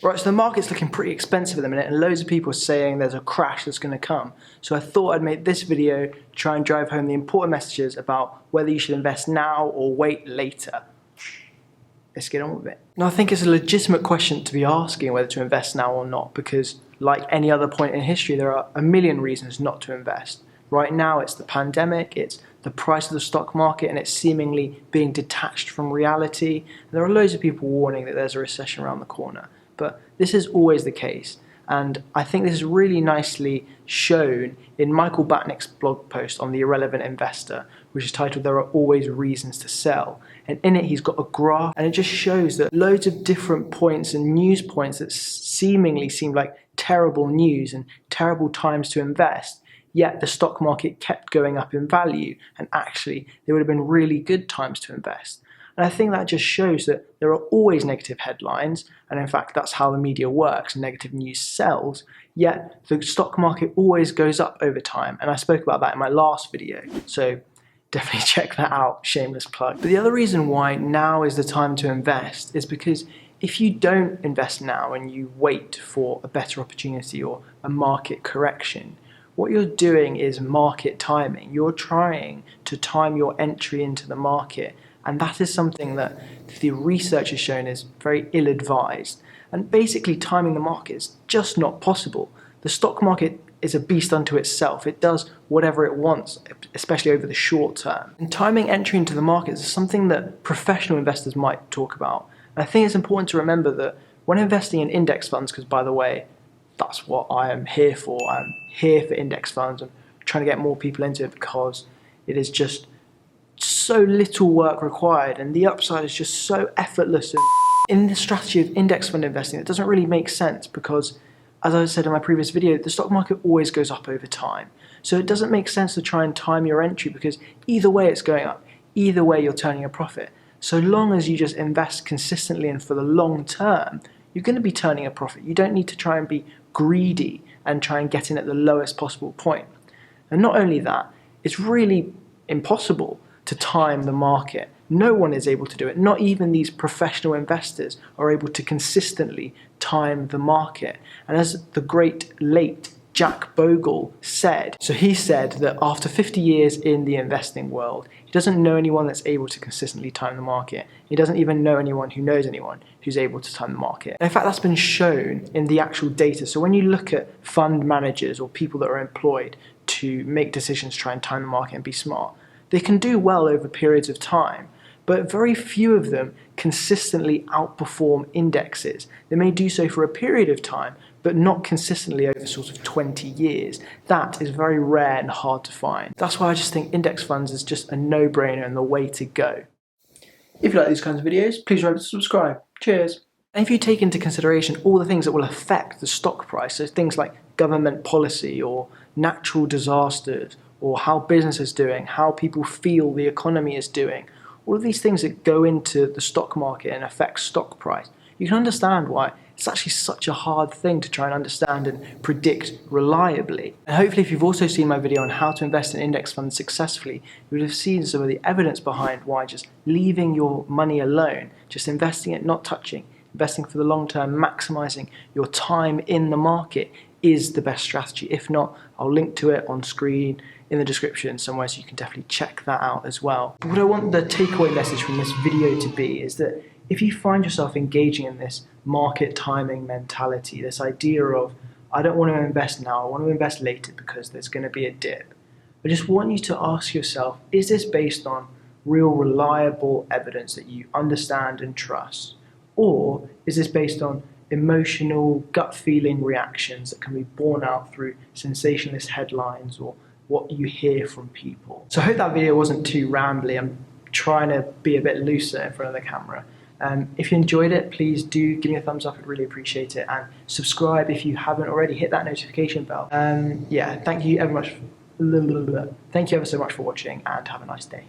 Right, so the market's looking pretty expensive at the minute and loads of people are saying there's a crash that's going to come. So I thought I'd make this video to try and drive home the important messages about whether you should invest now or wait later. Let's get on with it. Now I think it's a legitimate question to be asking whether to invest now or not, because like any other point in history, there are a million reasons not to invest. Right now it's the pandemic, it's the price of the stock market, and it's seemingly being detached from reality. And there are loads of people warning that there's a recession around the corner. But this is always the case, and I think this is really nicely shown in Michael Batnick's blog post on The Irrelevant Investor, which is titled "There Are Always Reasons to Sell." And in it he's got a graph, and it just shows that loads of different points and news points that seemingly seem like terrible news and terrible times to invest, yet the stock market kept going up in value, and actually they would have been really good times to invest. And I think that just shows that there are always negative headlines, and in fact that's how the media works, negative news sells, yet the stock market always goes up over time, and I spoke about that in my last video, so definitely check that out, shameless plug. But the other reason why now is the time to invest is because if you don't invest now and you wait for a better opportunity or a market correction, what you're doing is market timing. You're trying to time your entry into the market, and that is something that the research has shown is very ill-advised. And basically timing the market is just not possible. The stock market is a beast unto itself. It does whatever it wants, especially over the short term. And timing entry into the market is something that professional investors might talk about. And I think it's important to remember that when investing in index funds, because by the way, that's what I am here for. I'm here for index funds. I'm trying to get more people into it because it is just so little work required and the upside is just so effortless. And in the strategy of index fund investing, it doesn't really make sense because, as I said in my previous video, the stock market always goes up over time. So it doesn't make sense to try and time your entry because either way it's going up, either way you're turning a profit. So long as you just invest consistently and for the long term, you're going to be turning a profit. You don't need to try and be greedy and try and get in at the lowest possible point. And not only that, it's really impossible to time the market. No one is able to do it. Not even these professional investors are able to consistently time the market. And as the great late Jack Bogle said, so he said that after 50 years in the investing world, he doesn't know anyone that's able to consistently time the market. He doesn't even know anyone who knows anyone who's able to time the market. And in fact, that's been shown in the actual data. So when you look at fund managers or people that are employed to make decisions, try and time the market and be smart, they can do well over periods of time, but very few of them consistently outperform indexes. They may do so for a period of time, but not consistently over sort of 20 years. That is very rare and hard to find. That's why I just think index funds is just a no-brainer and the way to go. If you like these kinds of videos, please remember to subscribe. Cheers. And if you take into consideration all the things that will affect the stock price, so things like government policy or natural disasters, or how business is doing, how people feel the economy is doing, all of these things that go into the stock market and affect stock price, you can understand why it's actually such a hard thing to try and understand and predict reliably. And hopefully if you've also seen my video on how to invest in index funds successfully, you would have seen some of the evidence behind why just leaving your money alone, just investing it, not touching, investing for the long term, maximizing your time in the market is the best strategy. If not, I'll link to it on screen in the description somewhere so you can definitely check that out as well. But what I want the takeaway message from this video to be is that if you find yourself engaging in this market timing mentality, this idea of, I don't want to invest now, I want to invest later because there's going to be a dip, I just want you to ask yourself, is this based on real reliable evidence that you understand and trust? Or is this based on emotional, gut feeling reactions that can be borne out through sensationalist headlines or what you hear from people? So I hope that video wasn't too rambly. I'm trying to be a bit looser in front of the camera. If you enjoyed it, please do give me a thumbs up, I'd really appreciate it. And subscribe if you haven't already, hit that notification bell. Yeah, thank you ever so much for watching and have a nice day.